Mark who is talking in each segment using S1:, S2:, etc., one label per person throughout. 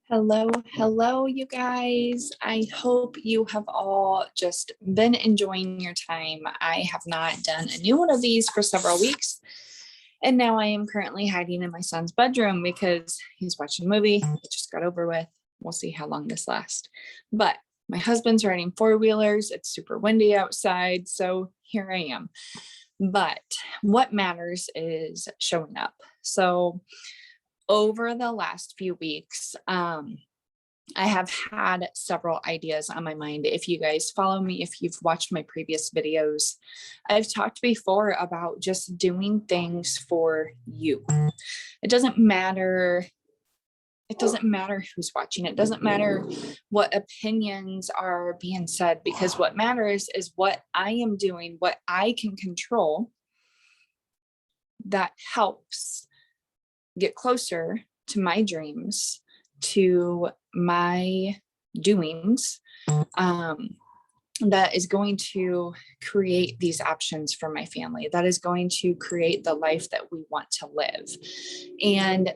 S1: Hello, you guys. I hope you have all just been enjoying your time. I have not done a new one of these for several weeks. And now I am currently hiding in my son's bedroom because he's watching a movie. It just got over with. We'll see how long this lasts. But my husband's riding four-wheelers. It's super windy outside. So here I am. But what matters is showing up. So over the last few weeks, I have had several ideas on my mind. If you guys follow me, if you've watched my previous videos, I've talked before about just doing things for you. It doesn't matter. It doesn't matter who's watching. It doesn't matter what opinions are being said, because what matters is what I am doing, what I can control that helps get closer to my dreams, to my doings, that is going to create these options for my family, that is going to create the life that we want to live. And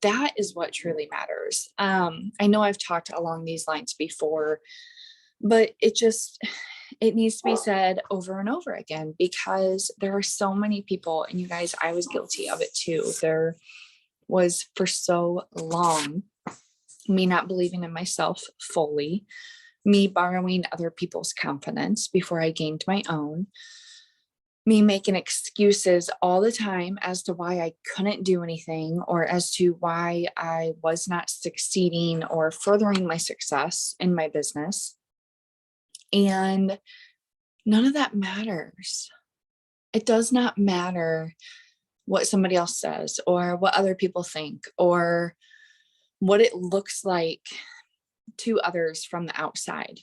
S1: that is what truly matters. I know I've talked along these lines before, but it needs to be said over and over again, because there are so many people, and you guys, I was guilty of it too. There was for so long me not believing in myself fully, me borrowing other people's confidence before I gained my own, me making excuses all the time as to why I couldn't do anything, or as to why I was not succeeding or furthering my success in my business. And none of that matters. It does not matter what somebody else says, or what other people think, or what it looks like to others from the outside.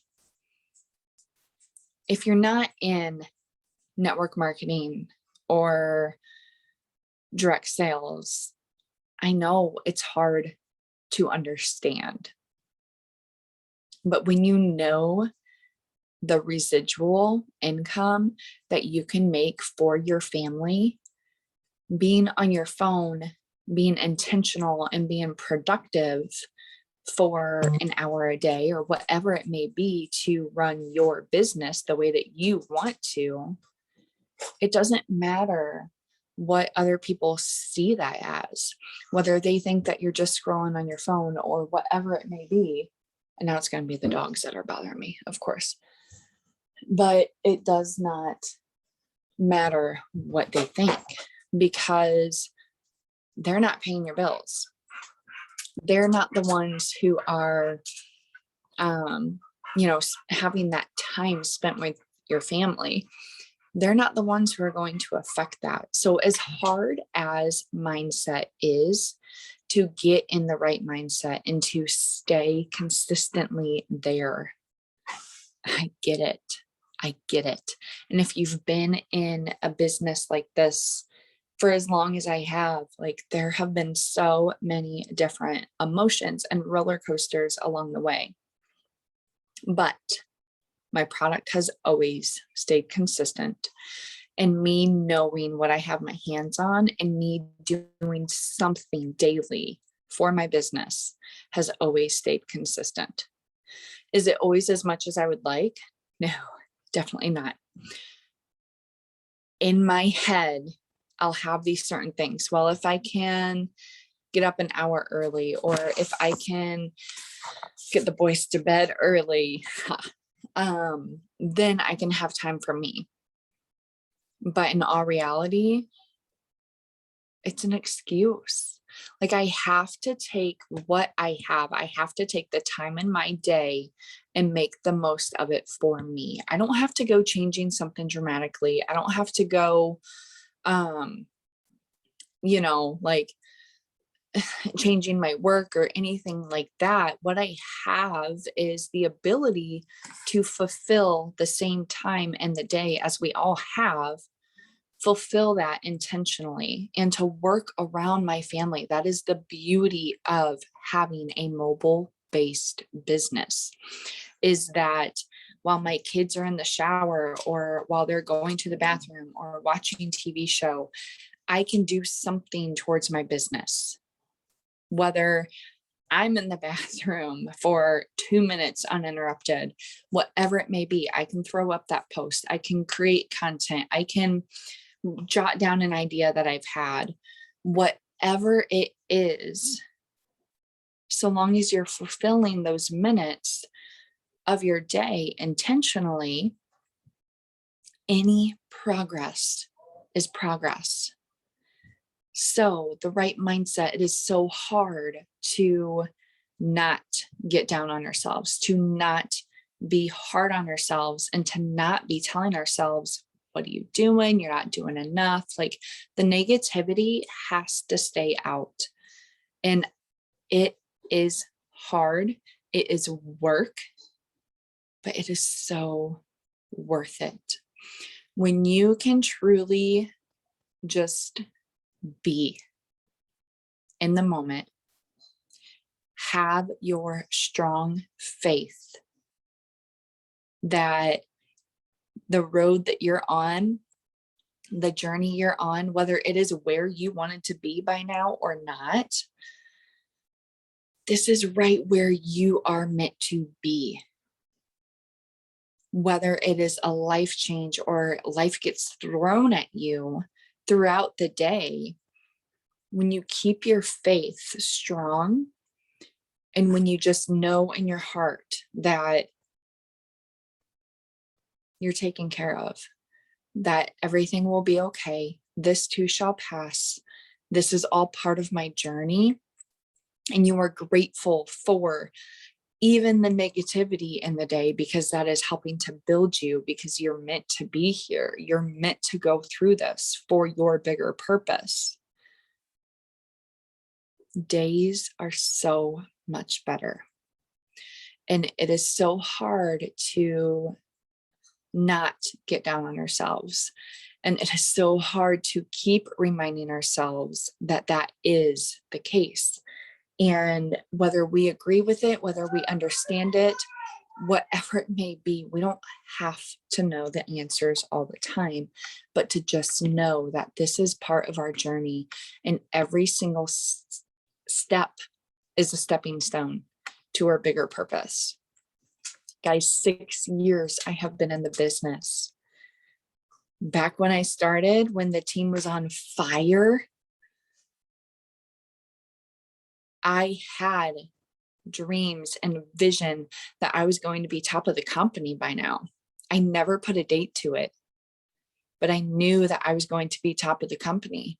S1: If you're not in network marketing or direct sales, I know it's hard to understand. But when you know the residual income that you can make for your family, being on your phone, being intentional and being productive for an hour a day, or whatever it may be, to run your business the way that you want to, it doesn't matter what other people see that as, whether they think that you're just scrolling on your phone or whatever it may be. And now it's going to be the dogs that are bothering me, of course. But it does not matter what they think, because they're not paying your bills. They're not the ones who are, having that time spent with your family. They're not the ones who are going to affect that. So as hard as mindset is, to get in the right mindset and to stay consistently there, I get it. I get it. And if you've been in a business like this for as long as I have, like, there have been so many different emotions and roller coasters along the way. But my product has always stayed consistent. And me knowing what I have my hands on and me doing something daily for my business has always stayed consistent. Is it always as much as I would like? No, definitely not. In my head, I'll have these certain things. Well, if I can get up an hour early, or if I can get the boys to bed early, then I can have time for me. But in all reality, it's an excuse. Like, I have to take what I have. I have to take the time in my day and make the most of it for me. I don't have to go changing something dramatically. I don't have to go, like changing my work or anything like that. What I have is the ability to fulfill the same time in the day as we all have, fulfill that intentionally, and to work around my family. That is the beauty of having a mobile-based business, is that while my kids are in the shower, or while they're going to the bathroom or watching TV show, I can do something towards my business. whether I'm in the bathroom for 2 minutes uninterrupted, whatever it may be. I can throw up that post. I can create content. I can jot down an idea that I've had, whatever it is, so long as you're fulfilling those minutes of your day intentionally, any progress is progress. So the right mindset, it is so hard to not get down on ourselves, to not be hard on ourselves, and to not be telling ourselves, what are you doing? You're not doing enough. Like, the negativity has to stay out. And it is hard. It is work, but it is so worth it. When you can truly just be in the moment, have your strong faith that the road that you're on, the journey you're on, whether it is where you wanted to be by now or not, this is right where you are meant to be. Whether it is a life change or life gets thrown at you throughout the day, when you keep your faith strong, and when you just know in your heart that you're taken care of, that everything will be okay, this too shall pass, this is all part of my journey, and you are grateful for even the negativity in the day, because that is helping to build you, because you're meant to be here. You're meant to go through this for your bigger purpose. Days are so much better. And it is so hard to not get down on ourselves. And it is so hard to keep reminding ourselves that that is the case. And whether we agree with it, whether we understand it, whatever it may be, we don't have to know the answers all the time, but to just know that this is part of our journey, and every single step is a stepping stone to our bigger purpose. Guys, 6 years I have been in the business. Back when I started, when the team was on fire, I had dreams and vision that I was going to be top of the company by now. I never put a date to it, but I knew that I was going to be top of the company.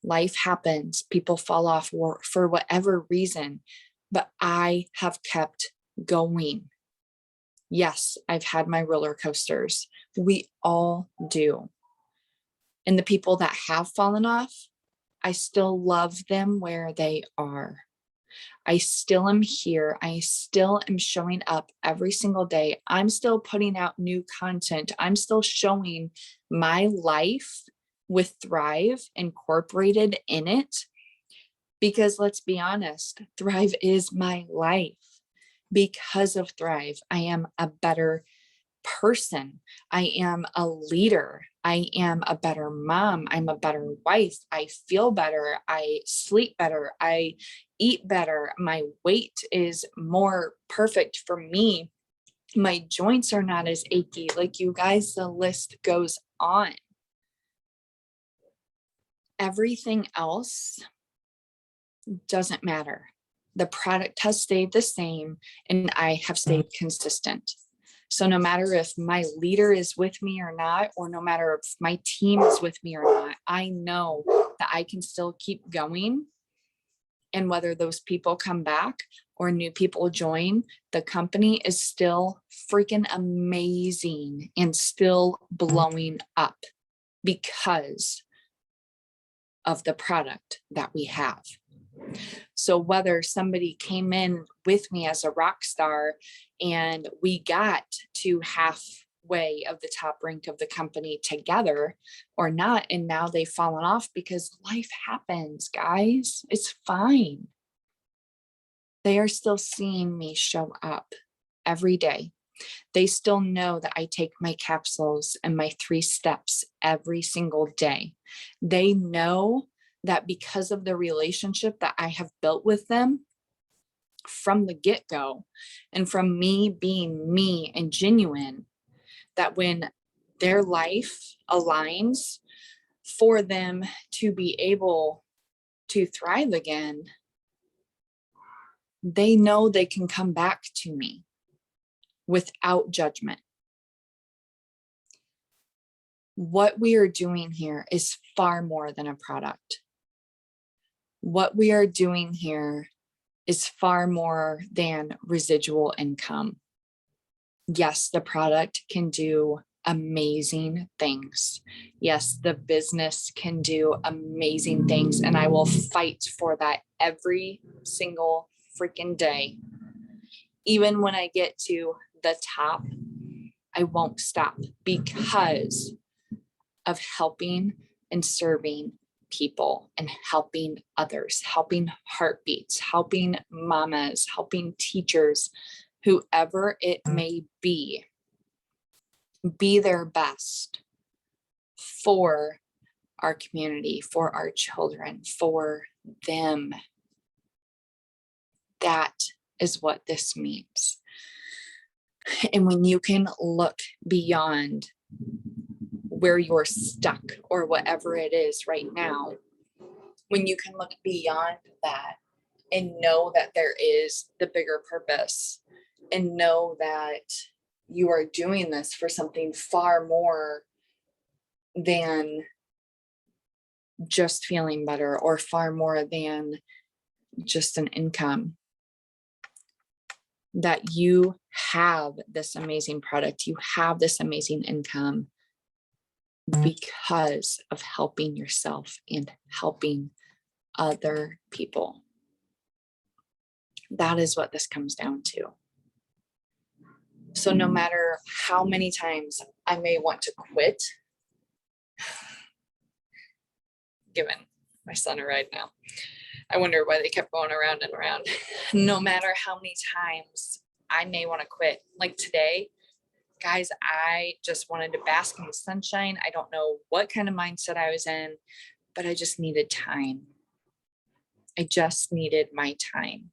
S1: Life happens, people fall off for whatever reason, but I have kept going. Yes, I've had my roller coasters. We all do. And the people that have fallen off, I still love them where they are. I still am here. I still am showing up every single day. I'm still putting out new content. I'm still showing my life with Thrive incorporated in it. Because let's be honest, Thrive is my life. Because of Thrive, I am a better person. I am a leader. I am a better mom. I'm a better wife. I feel better. I sleep better. I eat better. My weight is more perfect for me. My joints are not as achy. Like, you guys, the list goes on. Everything else doesn't matter. The product has stayed the same, and I have stayed consistent. So no matter if my leader is with me or not, or no matter if my team is with me or not, I know that I can still keep going. And whether those people come back or new people join, the company is still freaking amazing and still blowing up because of the product that we have. So whether somebody came in with me as a rock star and we got to halfway of the top rank of the company together or not, and now they've fallen off because life happens, guys, it's fine. They are still seeing me show up every day. They still know that I take my capsules and my 3 steps every single day. They know that because of the relationship that I have built with them from the get-go, and from me being me and genuine, that when their life aligns for them to be able to thrive again, they know they can come back to me without judgment. What we are doing here is far more than a product. What we are doing here is far more than residual income. Yes, the product can do amazing things. Yes, the business can do amazing things, and I will fight for that every single freaking day. Even when I get to the top, I won't stop because of helping and serving people and helping others, helping heartbeats, helping mamas, helping teachers, whoever it may be their best for our community, for our children, for them. That is what this means. And when you can look beyond where you're stuck or whatever it is right now, when you can look beyond that and know that there is the bigger purpose, and know that you are doing this for something far more than just feeling better, or far more than just an income, that you have this amazing product, you have this amazing income because of helping yourself and helping other people. That is what this comes down to. So no matter how many times I may want to quit, giving my son a ride now, I wonder why they kept going around and around. No matter how many times I may want to quit, like today, guys, I just wanted to bask in the sunshine. I don't know what kind of mindset I was in, but I just needed time. I just needed my time.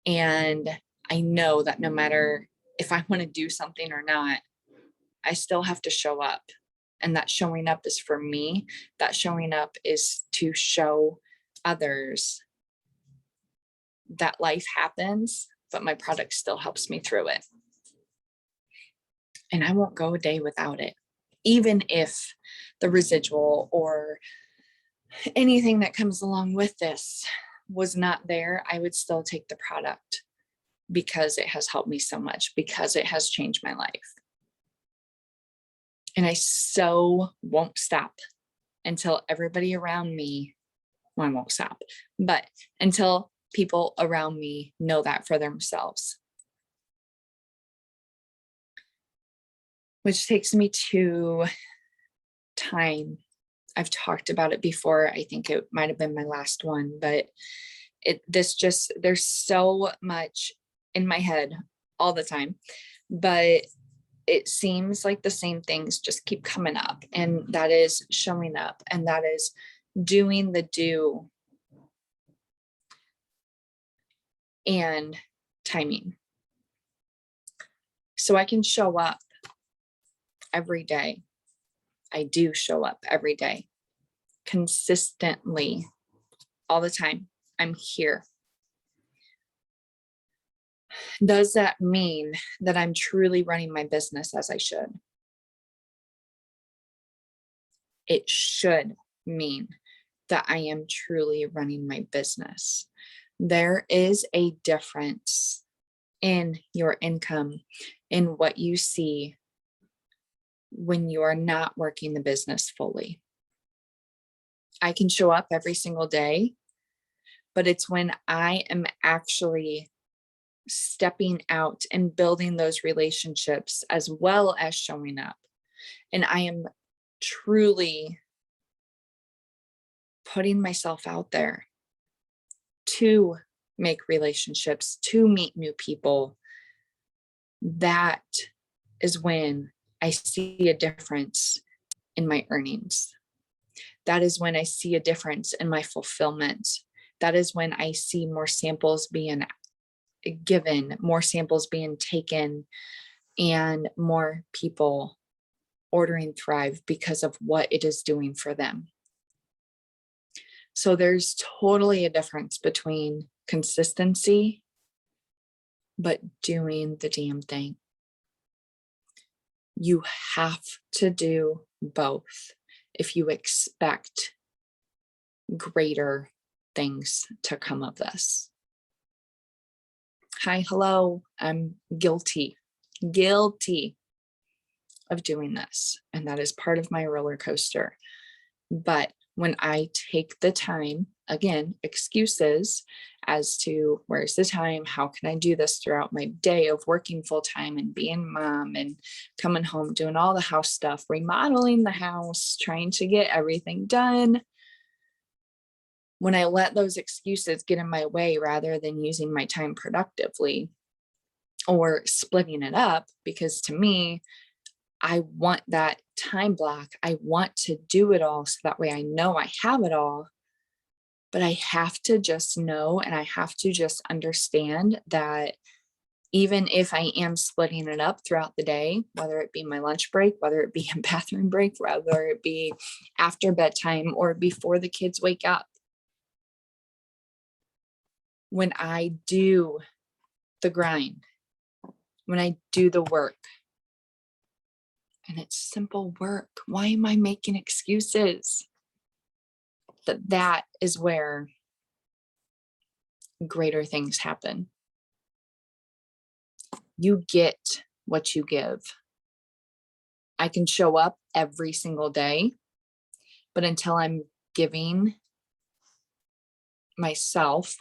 S1: And I know that no matter if I want to do something or not, I still have to show up. And that showing up is for me. That showing up is to show others that life happens, but my product still helps me through it. And I won't go a day without it. Even if the residual or anything that comes along with this was not there, I would still take the product because it has helped me so much, because it has changed my life. And I so won't stop until everybody around me, well, I won't stop, but until people around me know that for themselves. Which takes me to time. I've talked about it before. I think it might have been my last one, but there's so much in my head all the time, but it seems like the same things just keep coming up, and that is showing up, and that is doing the do, and timing. So I can show up every day. I do show up every day, consistently, all the time. I'm here. Does that mean that I'm truly running my business as I should? It should mean that I am truly running my business. There is a difference in your income, in what you see when you are not working the business fully. I can show up every single day, but it's when I am actually stepping out and building those relationships as well as showing up. And I am truly putting myself out there to make relationships, to meet new people. That is when I see a difference in my earnings. that is when I see a difference in my fulfillment. That is when I see more samples being given, more samples being taken, and more people ordering Thrive because of what it is doing for them. So there's totally a difference between consistency, but doing the damn thing. You have to do both if you expect greater things to come of this. Hi, hello, I'm guilty of doing this. And that is part of my roller coaster. But when I take the time, again, excuses as to where's the time, how can I do this throughout my day of working full time and being mom and coming home, doing all the house stuff, remodeling the house, trying to get everything done. When I let those excuses get in my way rather than using my time productively or splitting it up, because to me, I want that time block. I want to do it all so that way I know I have it all. But I have to just know, and I have to just understand that even if I am splitting it up throughout the day, whether it be my lunch break, whether it be a bathroom break, whether it be after bedtime or before the kids wake up, when I do the grind, when I do the work, and it's simple work, why am I making excuses? That is where greater things happen. You get what you give. I can show up every single day, but until I'm giving myself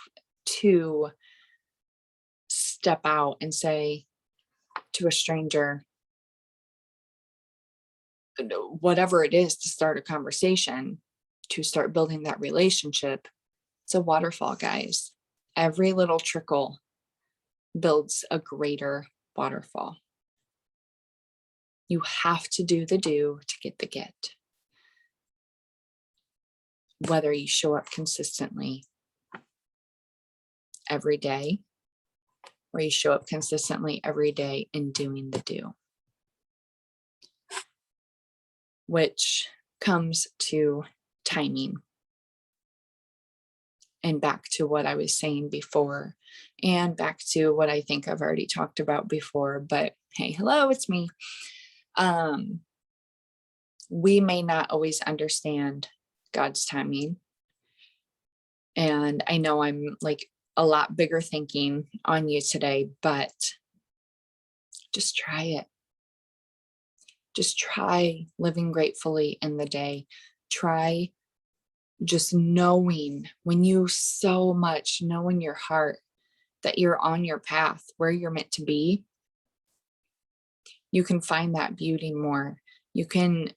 S1: to step out and say to a stranger, whatever it is, to start a conversation, to start building that relationship, it's a waterfall, guys. Every little trickle builds a greater waterfall. You have to do the do to get the get. Whether you show up consistently every day, or you show up consistently every day in doing the do. Which comes to timing. And back to what I was saying before, and back to what I think I've already talked about before, but hey, hello, it's me. We may not always understand God's timing. And I know I'm like a lot bigger thinking on you today, but just try it. Just try living gratefully in the day. Try just knowing, when you so much know in your heart that you're on your path where you're meant to be, you can find that beauty more. You can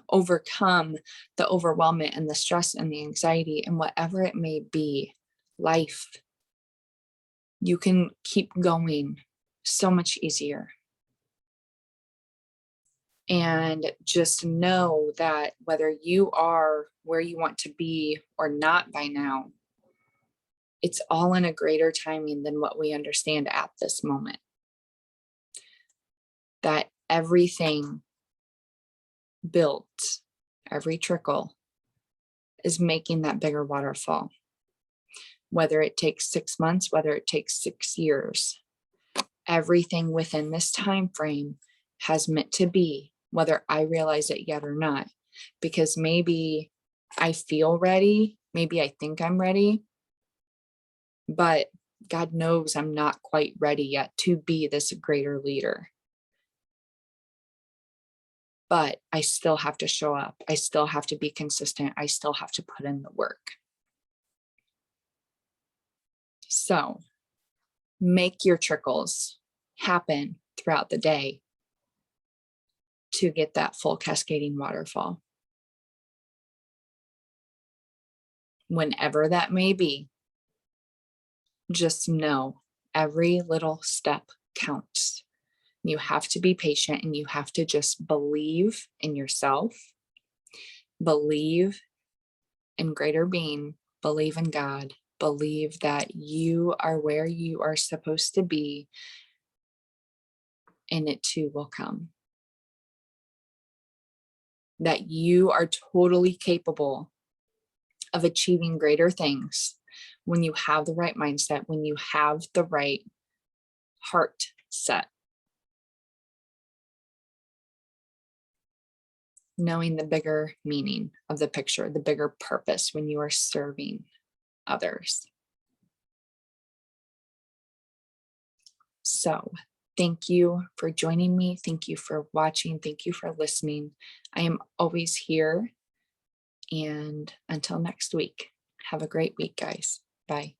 S1: overcome the overwhelmment and the stress and the anxiety and whatever it may be, life. You can keep going so much easier. And just know that whether you are where you want to be or not by now, it's all in a greater timing than what we understand at this moment. That everything built, every trickle is making that bigger waterfall. Whether it takes 6 months, whether it takes 6 years, everything within this time frame has meant to be, whether I realize it yet or not. Because maybe I feel ready, maybe I think I'm ready, but God knows I'm not quite ready yet to be this greater leader. But I still have to show up. I still have to be consistent. I still have to put in the work. So make your trickles happen throughout the day to get that full cascading waterfall. Whenever that may be, just know every little step counts. You have to be patient and you have to just believe in yourself. believe in greater being, believe in God, believe that you are where you are supposed to be, and it too will come. That you are totally capable of achieving greater things when you have the right mindset, when you have the right heart set. Knowing the bigger meaning of the picture, the bigger purpose when you are serving others. So, thank you for joining me. Thank you for watching. Thank you for listening. I am always here. And until next week, have a great week, guys. Bye.